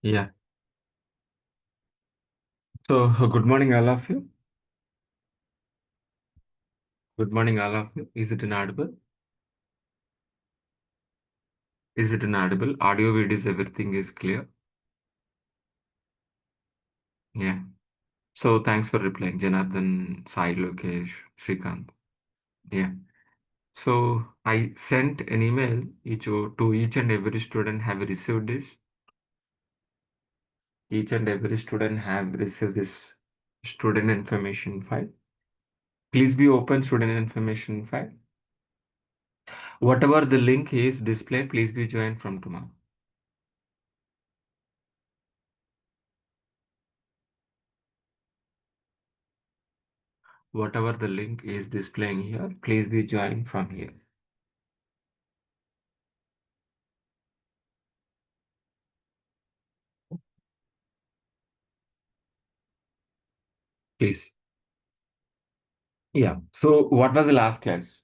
Yeah. So, good morning, all of you. Good morning, all of you. Is it inaudible? Is it inaudible? Audio, videos, everything is clear. Yeah. So, thanks for replying, Janardhan, Sai, Lokesh, Shrikant. Yeah. So, I sent an email to each and every student. Have you received this? Each and every student have received this student information file. Please be open student information file. Whatever the link is displayed, please be joined from tomorrow. Whatever the link is displaying here, please be joined from here. Please. Yeah. So what was the last class?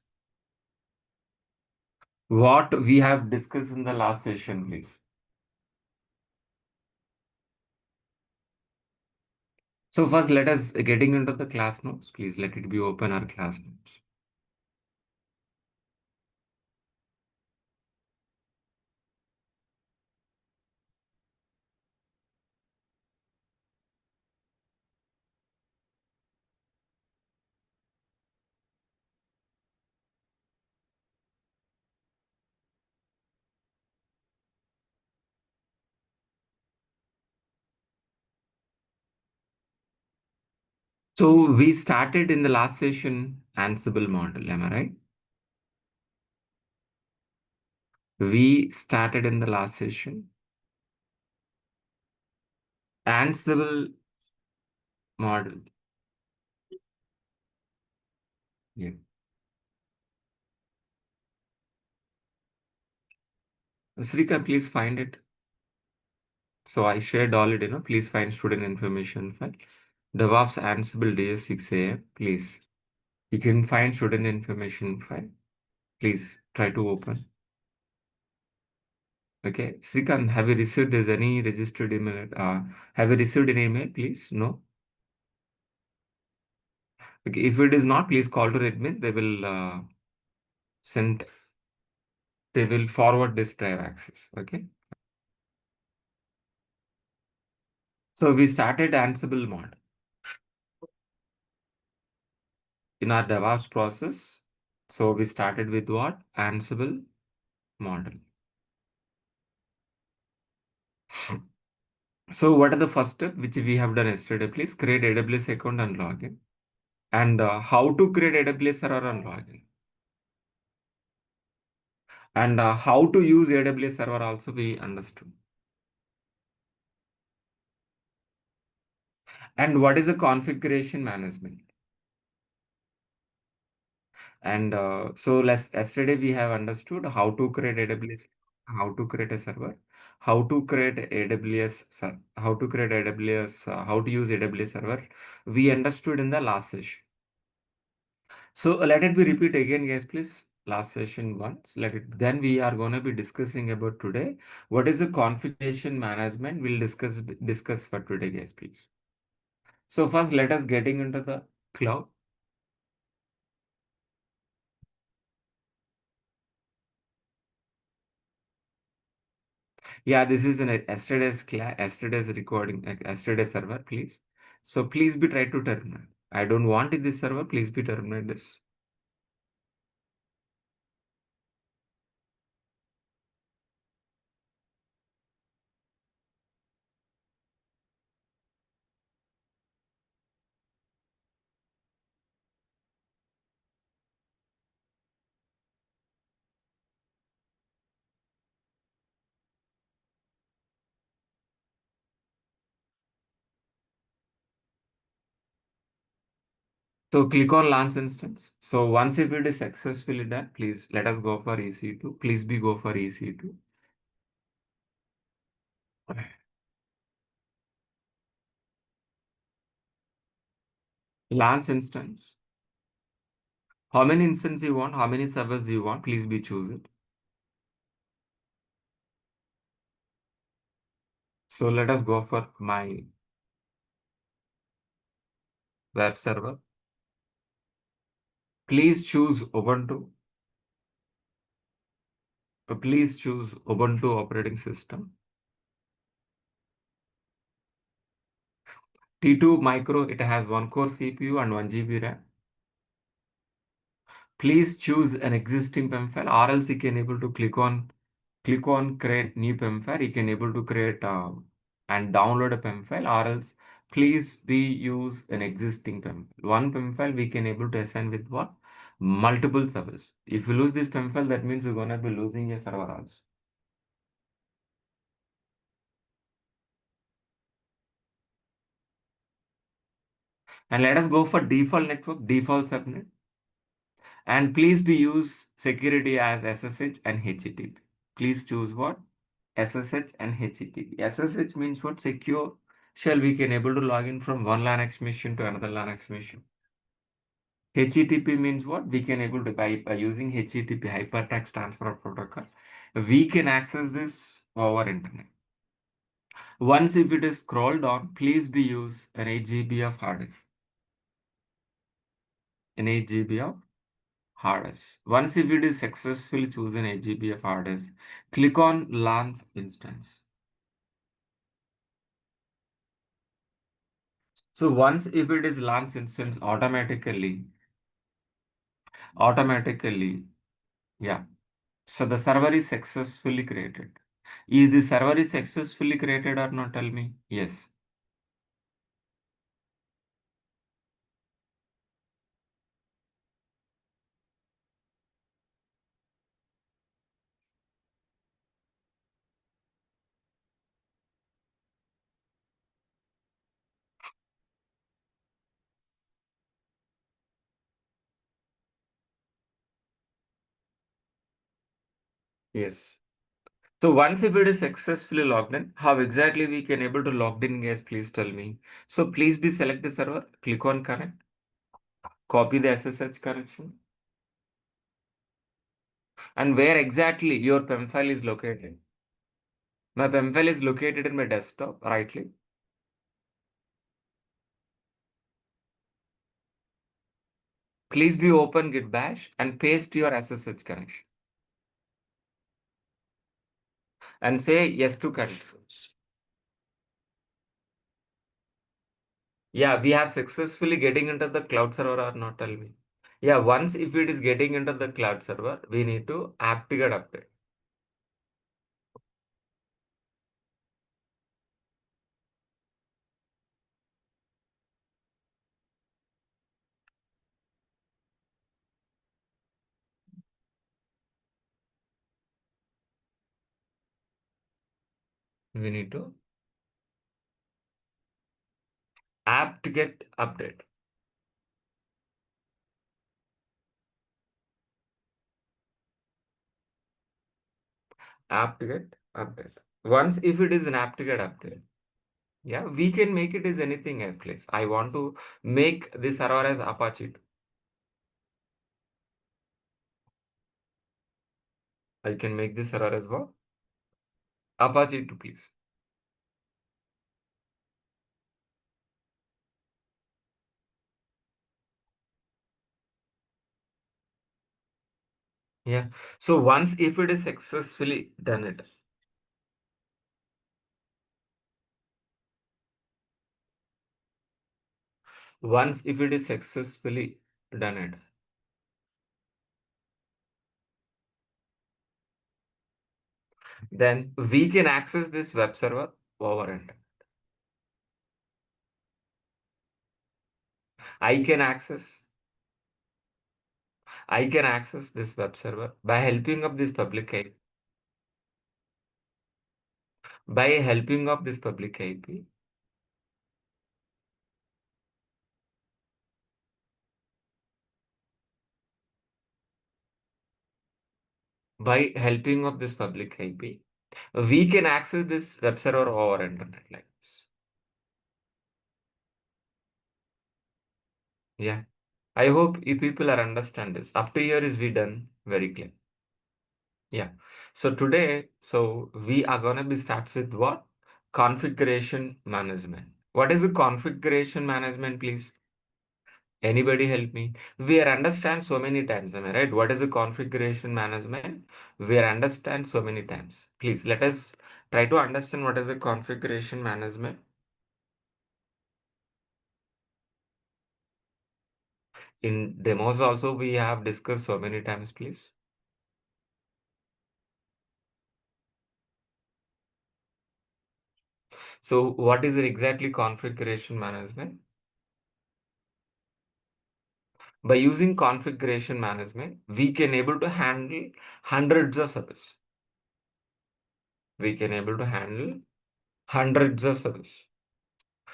What we have discussed in the last session, please. So first, let us getting into the class notes. Please let it be open our class notes. So we started in the last session Ansible model. Am I right? We started in the last session Ansible model. Yeah. Srika, please find it. So I shared already, please find student information file. DevOps Ansible DS6 AM, please. You can find student information file. Please try to open. Okay. Srikant, have you received as any registered email? Have you received an email, please? No. Okay. If it is not, please call to admin. Send, they will forward this drive access. Okay. So we started Ansible mod in our DevOps process. So we started with what? Ansible model. So what are the first step which we have done yesterday? Please create AWS account and login. And how to create AWS server and login. And how to use AWS server also we understood. And what is the configuration management? And so yesterday we have understood how to create AWS, how to create a server, how to create AWS, how to create AWS, how to use AWS server. We understood in the last session. So let it be repeat again, guys, please. Last session once. Let it. Then we are going to be discussing about today. What is the configuration management? We'll discuss for today, guys, please. So first, let us getting into the cloud. Yeah, this is an yesterday's recording, yesterday's server, please. So please be try to terminate. I don't want it this server. Please be terminate this. So click on launch instance. So once if it is successfully done, please let us go for EC2. Please be go for EC2. Launch instance. How many instances you want? How many servers you want? Please be choose it. So let us go for my web server. Please choose Ubuntu. Please choose Ubuntu operating system. T2 micro, it has 1 core CPU and 1 GB RAM. Please choose an existing PEM file, or else you can able to click on create new PEM file. You can able to create and download a PEM file, or else please be use an existing PEM file. One PEM file we can able to assign with what? Multiple servers. If you lose this PEM file, that means you're gonna be losing your server also. And let us go for default network, default subnet. And please be use security as SSH and HTTP. Please choose what? SSH and HTTP. SSH means what? Secure shell we can able to log in from one Linux machine to another Linux machine. HTTP means what? We can able to by using HTTP hypertext transfer protocol. We can access this over internet. Once if it is scrolled down, please be use an 8 GB of hard disk. An 8 GB of hard disk. Once if it is successfully chosen 8 GB of hard disk, click on launch instance. So once if it is launch instance automatically, yeah. So the server is successfully created. Is the server is successfully created or not? Tell me. Yes. Yes. So once if it is successfully logged in, how exactly we can able to logged in, guys? Please tell me. So please be select the server, click on connect, copy the SSH connection, and where exactly your PEM file is located. My PEM file is located in my desktop, right click. Please be open git bash and paste your SSH connection and say yes to connection. Yeah, we have successfully getting into the cloud server or not, tell me. Yeah, once if it is getting into the cloud server, we need to apt-get update. We need to apt-get update. Apt-get update. Once if it is an apt-get update, yeah, we can make it as anything as place. I want to make this server as Apache 2. I can make this server as well. Apache 2, please. Yeah. So once if it is successfully done it, once if it is successfully done it, then we can access this web server over internet. I can access I can access this web server by helping of this public IP. By helping of this public IP, by helping of this public IP, we can access this web server over internet like this. Yeah. I hope you people are understand this. Up to here is we done very clear. Yeah. So today, so we are gonna be starts with what? Configuration management. What is the configuration management, please? Anybody help me? We are understand so many times, am I right? What is the configuration management? We are understand so many times. Please let us try to understand what is the configuration management. In demos also we have discussed so many times, please. So what is it exactly configuration management? By using configuration management, we can able to handle hundreds of service. We can able to handle hundreds of service.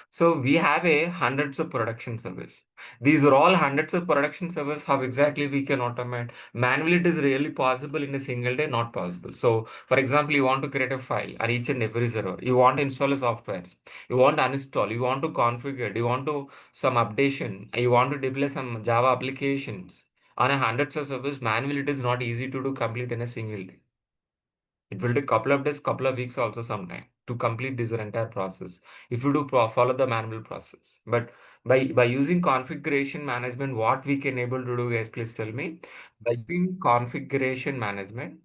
So we have a hundreds of production service. These are all hundreds of production service. How exactly we can automate? Manually, it is really possible in a single day, not possible. So, for example, you want to create a file on each and every server. You want to install a software. You want to uninstall. You want to configure. You want to some updation. You want to deploy some Java applications. On a hundreds of service, manually it is not easy to do complete in a single day. It will take couple of days, couple of weeks also sometime to complete this entire process if you do follow the manual process. But by using configuration management, what we can able to do, guys, please tell me. By using configuration management,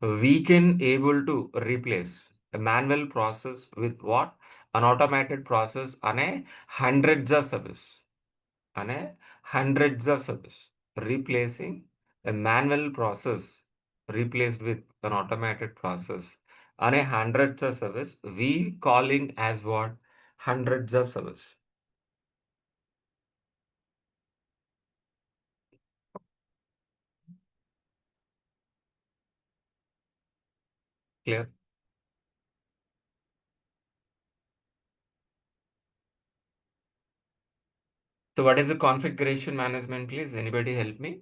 we can able to replace a manual process with what? An automated process on a hundreds of service. On a hundreds of service, replacing a manual process replaced with an automated process on a hundreds of service, we calling as what? Hundreds of service. Clear? So what is the configuration management, please? Anybody help me?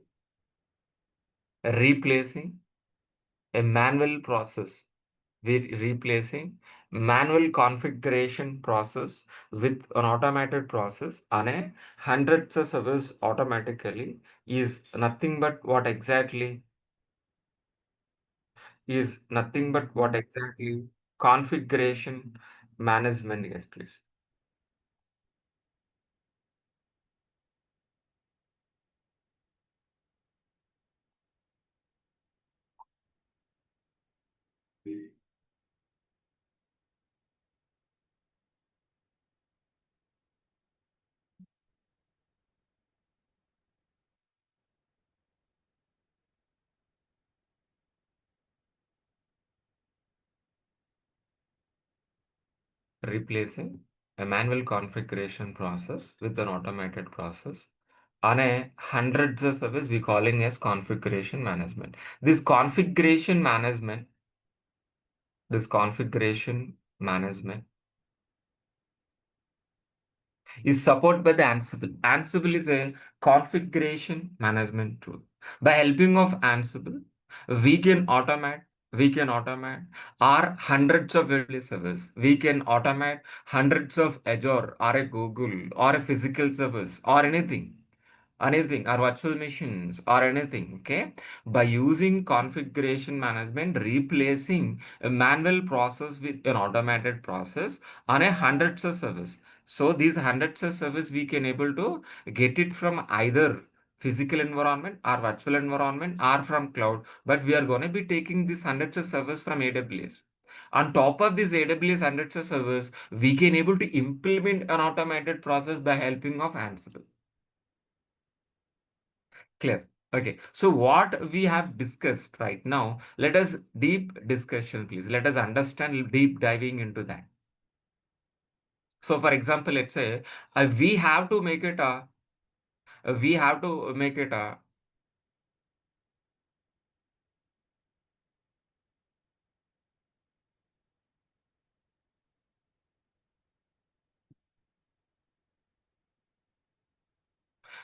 Replacing a manual process. We're replacing manual configuration process with an automated process on a hundreds of servers automatically is nothing but what exactly is nothing but what exactly configuration management. Yes, please. Replacing a manual configuration process with an automated process on a hundreds of service we calling as configuration management. This configuration management is supported by the Ansible. Ansible is a configuration management tool. By helping of Ansible, we can automate our hundreds of AWS servers. We can automate hundreds of Azure or a Google or a physical servers or anything or virtual machines or anything. Okay, by using configuration management, replacing a manual process with an automated process on a hundreds of service. So these hundreds of service we can able to get it from either physical environment or virtual environment or from cloud, but we are going to be taking these hundreds of servers from AWS. On top of this AWS hundreds of servers, we can able to implement an automated process by helping of Ansible. Clear. Okay. So what we have discussed right now, let us deep discussion, please. Let us understand deep diving into that. So for example, let's say we have to make it a, we have to make it a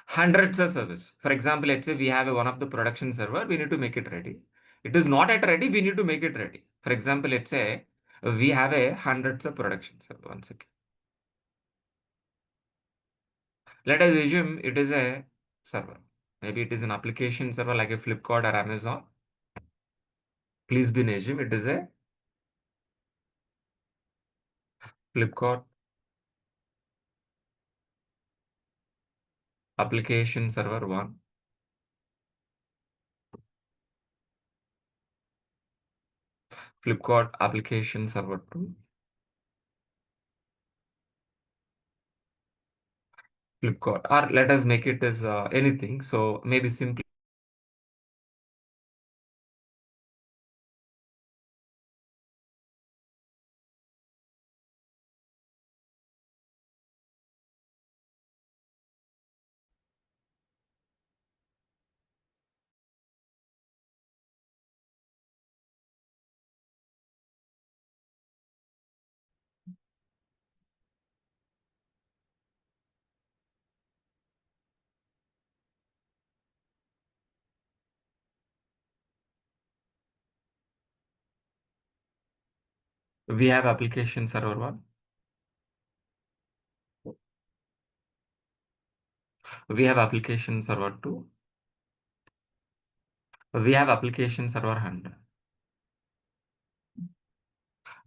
hundreds of service. For example, let's say we have a, one of the production server, we need to make it ready. It is not at ready, we need to make it ready. For example, let's say we have a hundreds of production server. One second. Let us assume it is a server. Maybe it is an application server like a Flipkart or Amazon. Please be assume it is a Flipkart application server 1, Flipkart application server 2, Flipkart, or let us make it as anything. So maybe simply we have application server 1, we have application server 2, we have application server 100,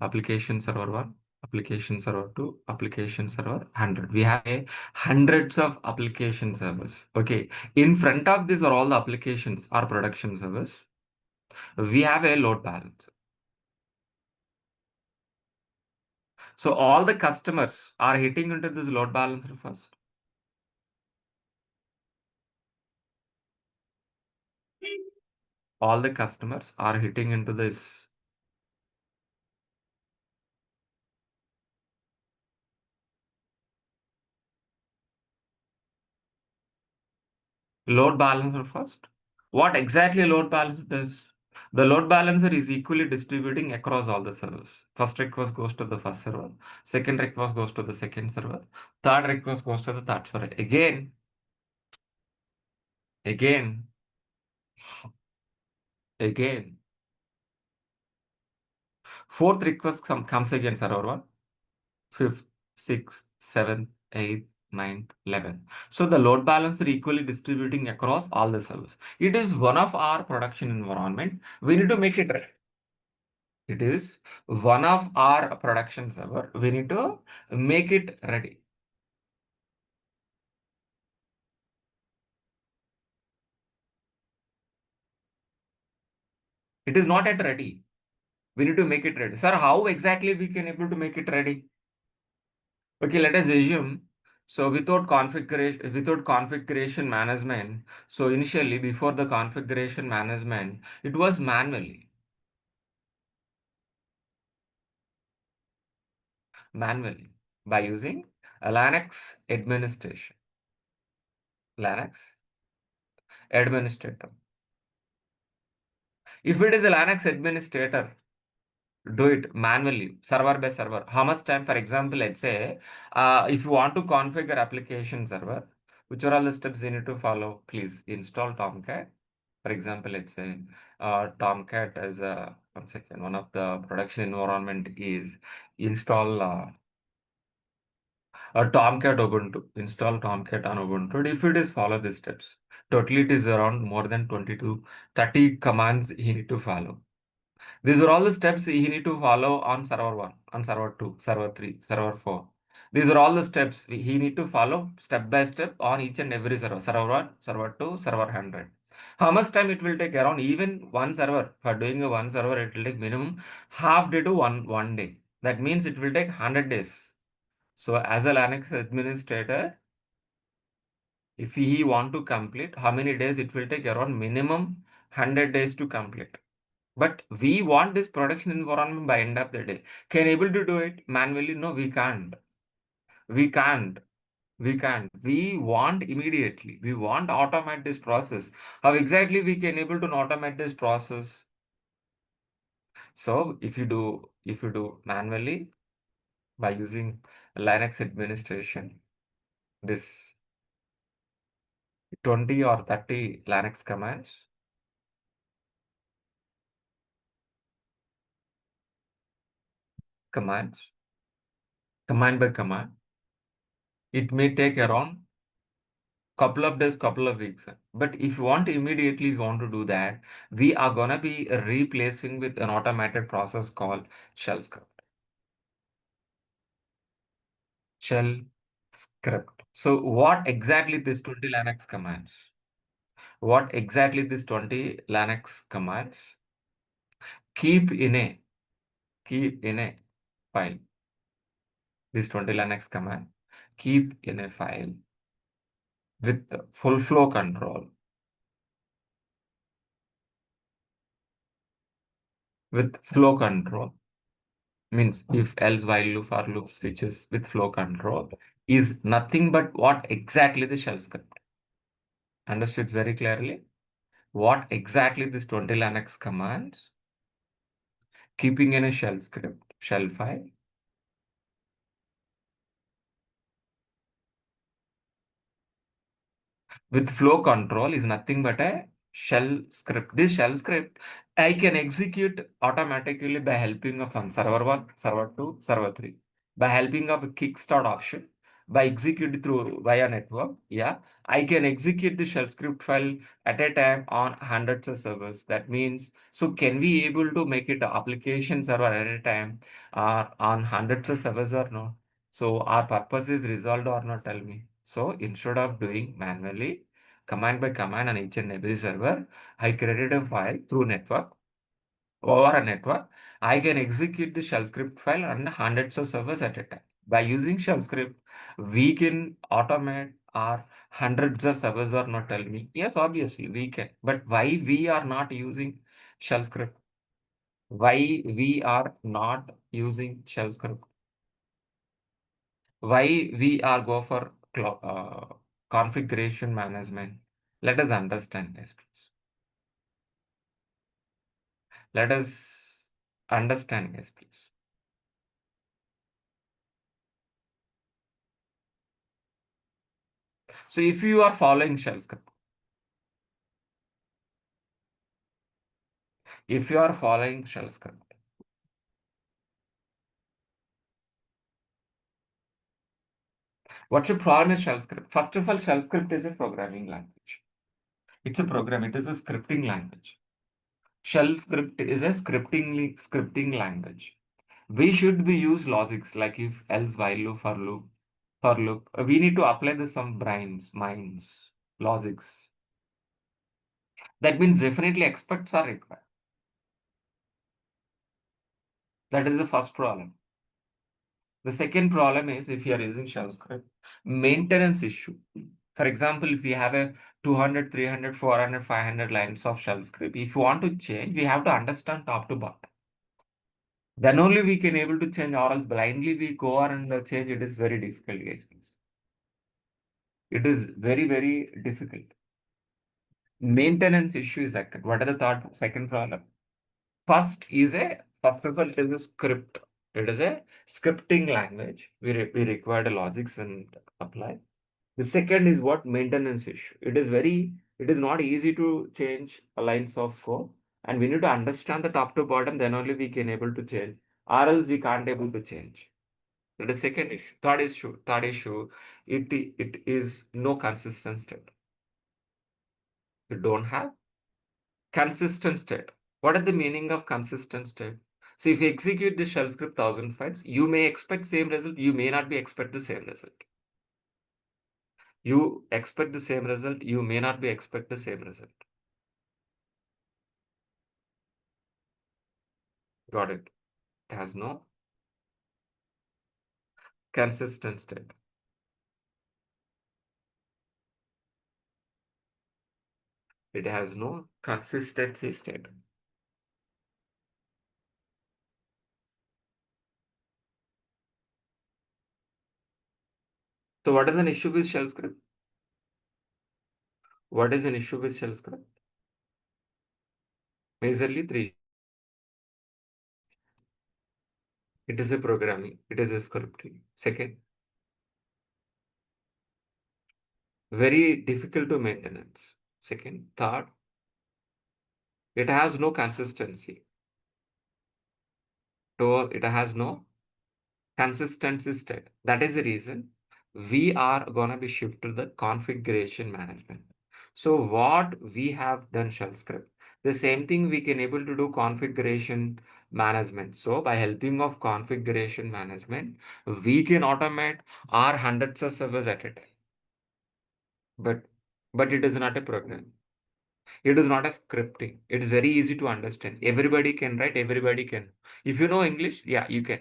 application server 1, application server 2, application server 100. We have hundreds of application servers. Okay. In front of these are all the applications or production servers. We have a load balancer. So all the customers are hitting into this load balancer first. All the customers are hitting into this load balancer first. What exactly load balancer does? The load balancer is equally distributing across all the servers. First request goes to the first server. Second request goes to the second server. Third request goes to the third server. Again, again. Fourth request comes again, server 1. Fifth, sixth, seventh, eighth, ninth, 11th. So the load balancer equally distributing across all the servers. It is one of our production environment. We need to make it ready. It is one of our production server. We need to make it ready. It is not yet ready. We need to make it ready. Sir, how exactly we can able to make it ready? Okay, let us assume. So without configuration management. So initially before the configuration management, it was manually by using a Linux administration, Linux administrator. If it is a Linux administrator, do it manually, server by server. How much time? For example, let's say if you want to configure application server, which are all the steps you need to follow? Please install Tomcat. For example, let's say Tomcat as a one second. One of the production environment is install Tomcat Ubuntu. Install Tomcat on Ubuntu. If it is follow these steps, totally it is around more than 20 to 30 commands you need to follow. These are all the steps you need to follow on server 1, on server 2, server 3, server 4. These are all the steps he need to follow step by step on each and every server. Server 1, server 2, server 100. How much time it will take? Around even one server. For doing a one server, it will take minimum half day to one day. That means it will take 100 days. So as a Linux administrator, if he want to complete, how many days it will take? Around minimum 100 days to complete. But we want this production environment by end of the day. Can able to do it manually? No, we can't. We can't. We can't. We want immediately. We want automate this process. How exactly we can able to automate this process? So if you do manually by using Linux administration, this 20 or 30 Linux commands, command by command, it may take around couple of days, couple of weeks. But if you want to immediately you want to do that, we are gonna be replacing with an automated process called shell script. shell script. So what exactly this 20 Linux commands? What exactly this 20 Linux commands? Keep in a keep in a file. This 20 Linux command. Keep in a file with full flow control. With flow control means if else while loop for loop switches with flow control is nothing but what exactly the shell script. Understood very clearly? What exactly this 20 Linux commands? Keeping in a shell script, shell file. With flow control is nothing but a shell script. This shell script I can execute automatically by helping of some server 1, server 2, server 3. By helping of a kickstart option, by execute through via network, yeah, I can execute the shell script file at a time on hundreds of servers. That means, so can we able to make it a application server at a time on hundreds of servers or not? So our purpose is resolved or not, tell me. So instead of doing manually, command by command on each and every server, I created a file through network. Over a network, I can execute the shell script file on hundreds of servers at a time. By using shell script, we can automate our hundreds of servers or not, tell me. Yes, obviously we can. But why we are not using shell script? Why we are not using shell script? Why we are go for configuration management? Let us understand this, please. Let us understand this, please. So if you are following shell script, if you are following shell script, what's your problem with shell script? First of all, shell script is a programming language. It's a program. It is a scripting language. Shell script is a scripting language. We should be use logics like if, else, while loop, for loop, for loop. We need to apply the some brains, minds, logics. That means definitely experts are required. That is the first problem. The second problem is if you are using shell script, maintenance issue. For example, if we have a 200, 300, 400, 500 lines of shell script, if you want to change, we have to understand top to bottom. Then only we can able to change, or else blindly we go on and change. It is very difficult, guys. Please. It is very, very difficult. Maintenance issue is that. What are the third, second problem? First of all, it is a script. It is a scripting language. We require the logics and apply. The second is what maintenance issue. It is not easy to change a lines of code, and we need to understand the top to bottom. Then only we can able to change, or else we can't able to change. That is second issue. Third issue, it is no consistent state. You don't have consistent state. What is the meaning of consistent state? So if you execute the shell script 1,000 files, you may expect same result. You may not be expect the same result. You expect the same result. You may not be expect the same result. Got it. It has no consistent state. It has no consistency state. So what is an issue with shell script? What is an issue with shell script? Majorly three. It is a programming. It is a scripting. Second, very difficult to maintenance. Second, third, it has no consistency. It has no consistency state. That is the reason we are gonna be shift to the configuration management. So what we have done shell script, the same thing we can able to do configuration management. So by helping of configuration management, we can automate our hundreds of servers at a time. But it is not a program. It is not a scripting. It is very easy to understand. Everybody can write, everybody can. If you know English, yeah, you can.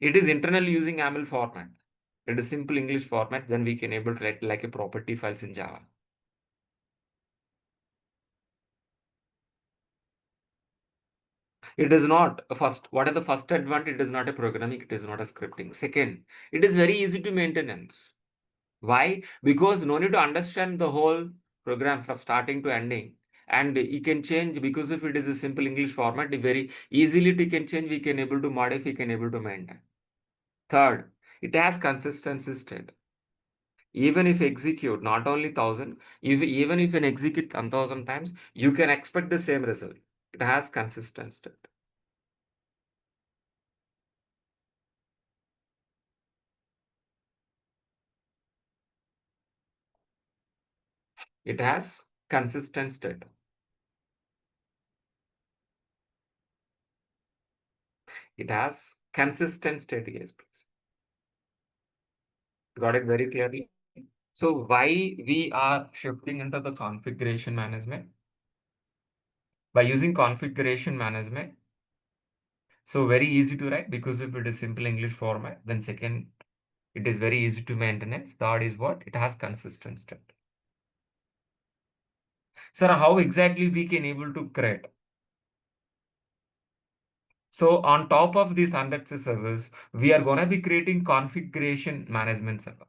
It is internally using YAML format. It is simple English format, then we can able to write like a property files in Java. It is not first. What is the first advantage? It is not a programming. It is not a scripting. Second, it is very easy to maintenance. Why? Because no need to understand the whole program from starting to ending. And you can change because if it is a simple English format, very easily we can change, we can able to modify, we can able to maintain. Third, it has consistency state. Even if execute not only thousand, if even if you execute 1,000 times, you can expect the same result. It has consistent state. It has consistent state. It has consistent state, yes, please. Got it very clearly. So why we are shifting into the configuration management? By using configuration management, so very easy to write because if it is simple English format, then second, it is very easy to maintenance. Third is what? It has consistent state. Sir, how exactly we can able to create? So on top of these hundreds of servers, we are going to be creating configuration management server.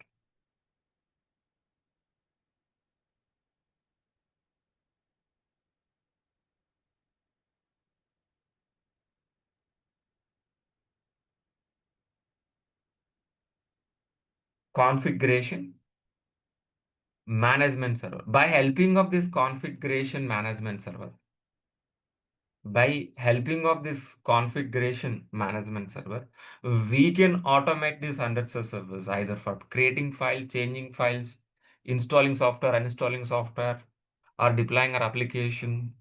Configuration management server. By helping of this configuration management server, by helping of this configuration management server, we can automate these hundreds of servers either for creating files, changing files, installing software, uninstalling software, or deploying our application,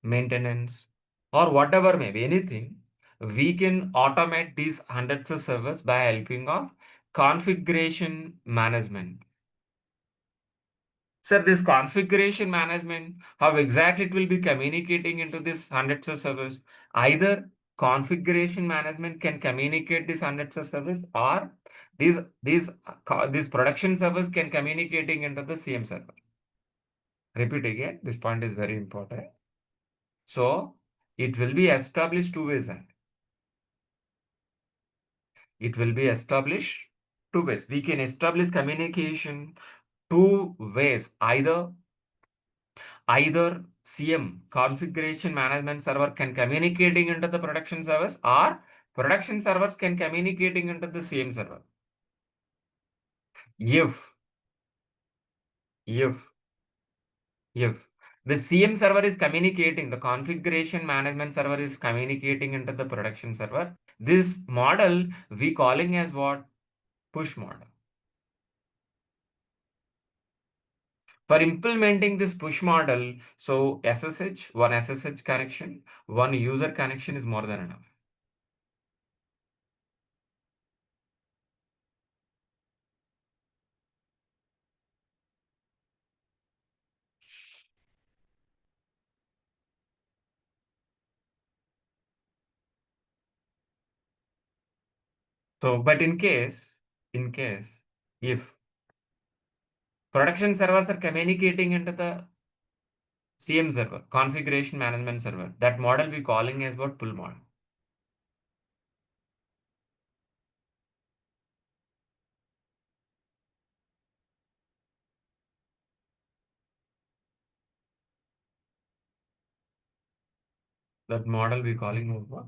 maintenance, or whatever may be anything. We can automate these hundreds of servers by helping of configuration management. Sir, this configuration management, how exactly it will be communicating into this hundreds of servers? Either configuration management can communicate this hundreds of servers, or these production servers can communicating into the same server. Repeat again. This point is very important. So it will be established two ways. It will be established two ways. We can establish communication two ways. Either CM configuration management server can communicating into the production servers, or production servers can communicating into the same server. If if if the CM server is communicating, the configuration management server is communicating into the production server, this model we calling as what? Push model. For implementing this push model, so one SSH connection, one user connection is more than enough. So, but in case, if production servers are communicating into the CM server, configuration management server, that model we calling as what? Pull model. That model we calling as what?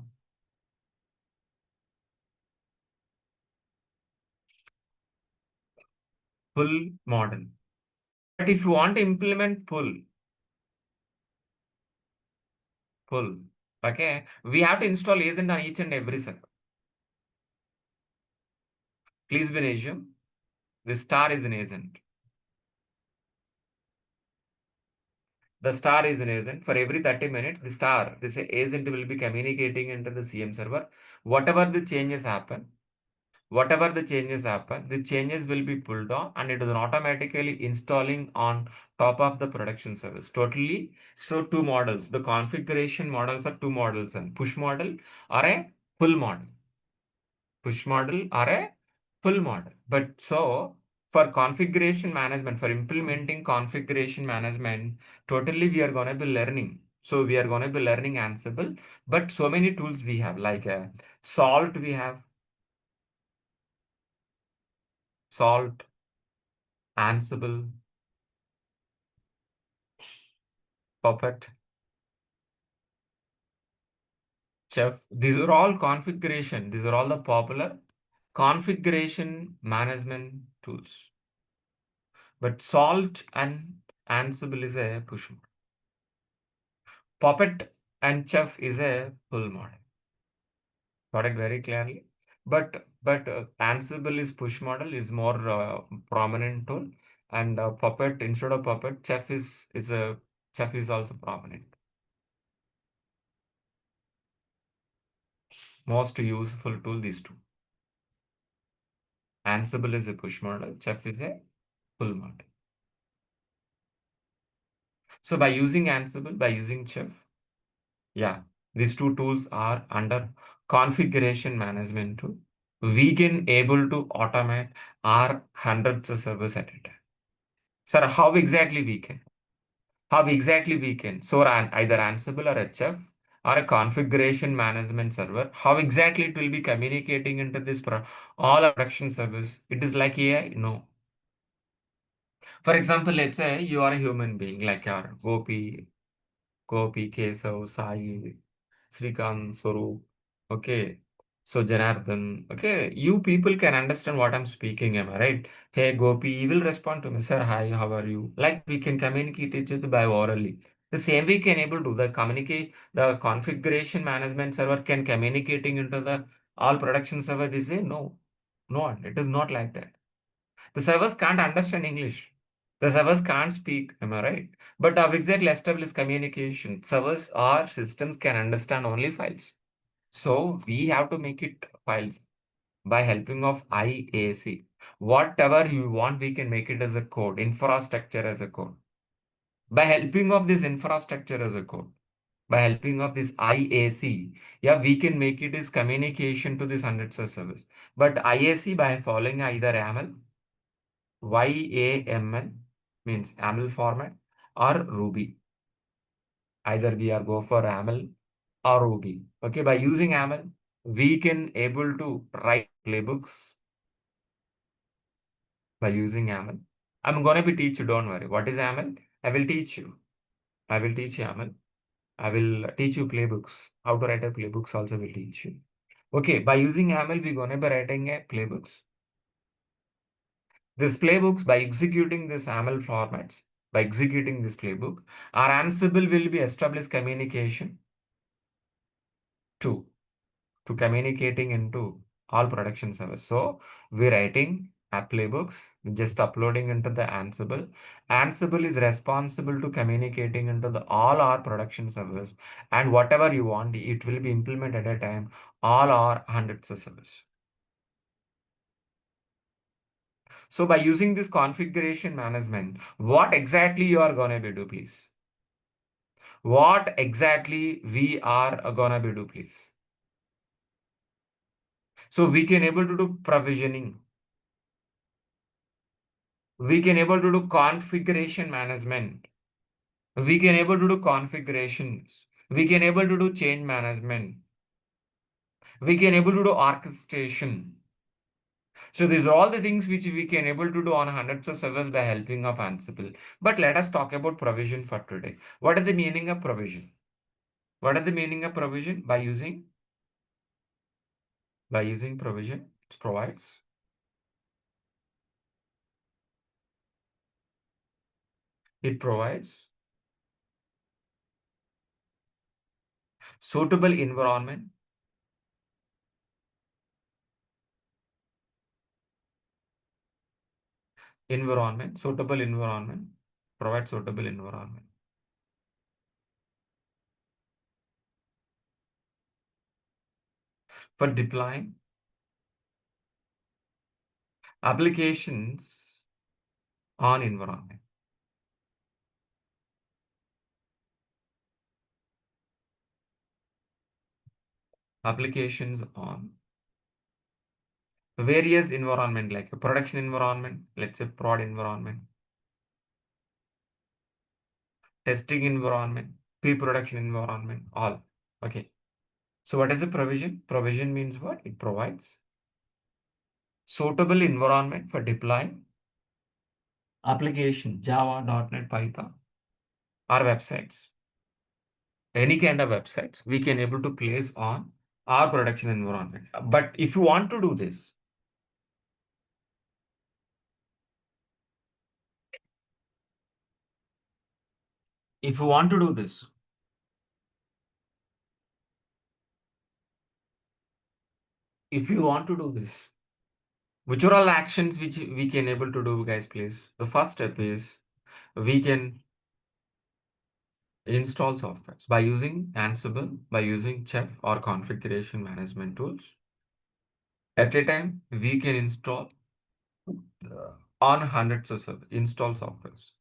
Pull model. But if you want to implement pull, okay, we have to install agent on each and every server. Please be an agent. The star is an agent. The star is an agent. For every 30 minutes, the star, this agent will be communicating into the CM server. Whatever the changes happen, whatever the changes will be pulled on and it is automatically installing on top of the production service. Totally. So two models. The configuration models are two models and push model or a pull model. Push model or a pull model. But so for configuration management, for implementing configuration management, totally we are going to be learning. So we are going to be learning Ansible, but so many tools we have like Salt, we have Salt, Ansible, Puppet, Chef. These are all configuration. These are all the popular configuration management tools. But Salt and Ansible is a push model. Puppet and Chef is a pull model. Got it very clearly. But Ansible is push model is more prominent tool, and Puppet instead of Puppet, Chef is also prominent. Most useful tool these two. Ansible is a push model. Chef is a pull model. So by using Ansible, by using Chef, yeah, these two tools are under configuration management tool. We can able to automate our hundreds of servers at a time. Sir, how exactly we can? How exactly we can? So either Ansible or HF or a configuration management server, how exactly it will be communicating into this all our production service? It is like AI? No. For example, let's say you are a human being like your Gopi, Kesav, Sai, Srikant, Swaroop. Okay. So Janardhan. Okay. You people can understand what I'm speaking, am I right? Hey Gopi, he will respond to me, sir, hi, how are you? Like we can communicate each other by orally. The same we can able to the communicate the configuration management server can communicating into the all production server. They say no. No, it is not like that. The servers can't understand English. The servers can't speak, am I right? But our exactly established communication. Servers or systems can understand only files. So we have to make it files by helping of IAC. Whatever you want, we can make it as a code, infrastructure as a code. By helping of this infrastructure as a code, by helping of this IAC, yeah, we can make it as communication to this hundreds of servers. But IAC by following either YAML YAML means YAML format or Ruby. Either we are go for YAML or Ruby. Okay, by using YAML, we can able to write playbooks by using YAML. I'm gonna be teach you, don't worry. What is YAML? I will teach you. I will teach YAML. I will teach you playbooks. How to write a playbooks also will teach you. Okay, by using YAML, we're gonna be writing a playbooks. This playbooks, by executing this AML formats, by executing this playbook, our Ansible will be established communication to, to communicating into all production servers. So we're writing app playbooks, just uploading into the Ansible. Ansible is responsible to communicating into the all our production servers, and whatever you want, it will be implemented at a time, all our hundreds of servers. So by using this configuration management, what exactly you are gonna be do, please? What exactly we are gonna be do, please? So we can able to do provisioning. We can able to do configuration management. We can able to do configurations. We can able to do change management. We can able to do orchestration. So these are all the things which we can able to do on hundreds of servers by helping of Ansible. But let us talk about provision for today. What is the meaning of provision? What is the meaning of provision? By using provision, it provides suitable suitable environment, provide suitable environment. for deploying applications on environment. Applications on various environment like a production environment, let's say prod environment, testing environment, pre-production environment, all. Okay. So what is the provision? Provision means what? It provides suitable environment for deploying application, Java, .NET, Python, or websites. Any kind of websites we can able to place on our production environment. But if you want to do this, if you want to do this, if you want to do this, which are all actions which we can able to do, guys, please. The first step is we can install softwares by using Ansible, by using Chef or configuration management tools. At a time, we can install on hundreds of install softwares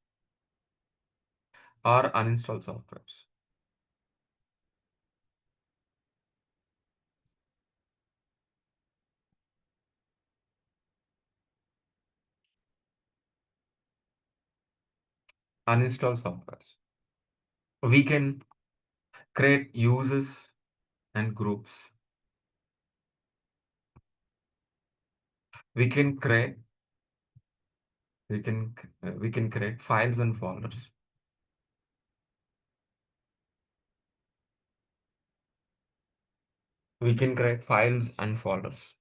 or uninstall softwares. Uninstall softwares. We can create users and groups. We can create we can create files and folders. We can create files and folders.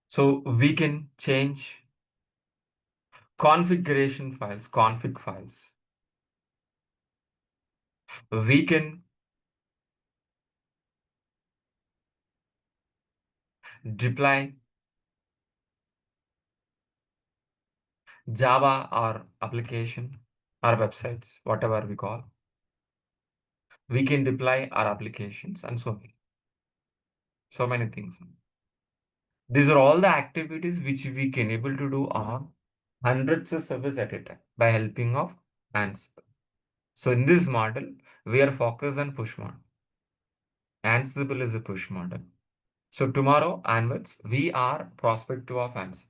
So we can change configuration files, config files. We can deploy Java or application or websites, whatever we call. We can deploy our applications and so many things. These are all the activities which we can able to do on hundreds of servers at a time by helping of Ansible. So in this model, we are focused on push model. Ansible is a push model. So tomorrow onwards, we are prospective of Ansible.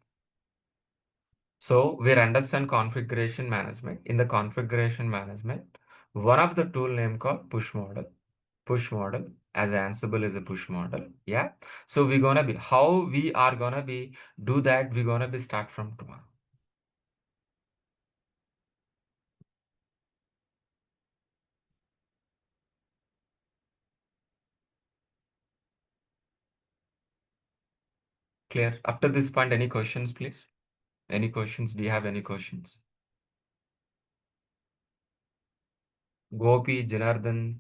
So we understand configuration management. In the configuration management, one of the tool name called push model. Push model as Ansible is a push model. Yeah. So we're gonna be how we are gonna be do that. We're gonna be start from tomorrow. Clear? Up to this point, any questions, please? Any questions? Do you have any questions? Gopi, Janardhan,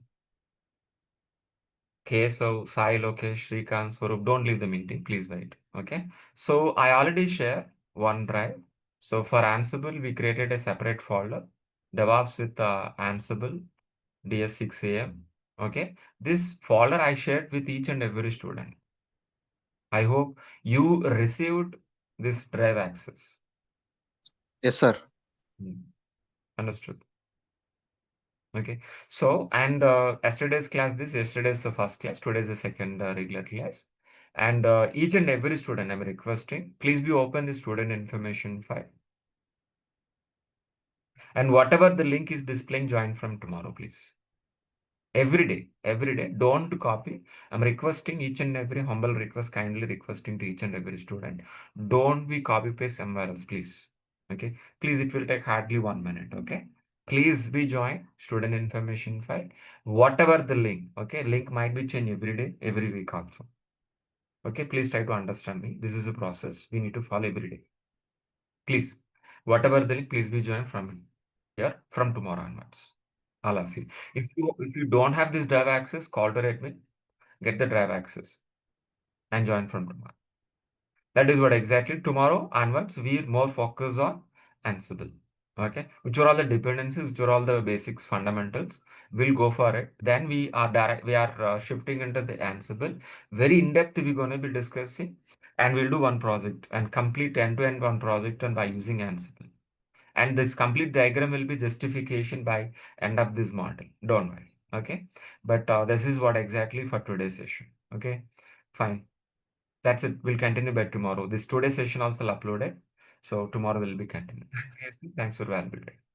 Kesav, Sai, Lokesh, Shrikant, Swarup, don't leave the meeting. Please wait. Okay. So I already share OneDrive. So for Ansible, we created a separate folder. DevOps with Ansible, DS6 AM. Okay. This folder I shared with each and every student. I hope you received this drive access. Yes, sir. Hmm. Understood. Okay. So, and yesterday's class, yesterday's the first class, today's the second regular class. And each and every student, I'm requesting, please be open the student information file. And whatever the link is displaying, join from tomorrow, please. Every day, don't copy. I'm requesting each and every humble request, kindly requesting to each and every student. Don't be copy paste somewhere else, please. Okay. Please, it will take hardly 1 minute. Okay. Please be join student information file. Whatever the link, okay, link might be changed every day, every week also. Okay, please try to understand me. This is a process we need to follow every day. Please, whatever the link, please be joined from here from tomorrow onwards. All of you. If you don't have this drive access, call to admin, get the drive access, and join from tomorrow. That is what exactly tomorrow onwards we more focus on Ansible. Okay, which are all the dependencies, which are all the basics, fundamentals. We'll go for it. Then we are shifting into the Ansible. Very in depth we're going to be discussing, and we'll do one project and complete end-to-end one project and by using Ansible. And this complete diagram will be justification by end of this model. Don't worry. Okay, but this is what exactly for today's session. Okay, fine. That's it. We'll continue by tomorrow. This today's session also uploaded. So tomorrow will be continued. Thanks, guys. Thanks for valuable time.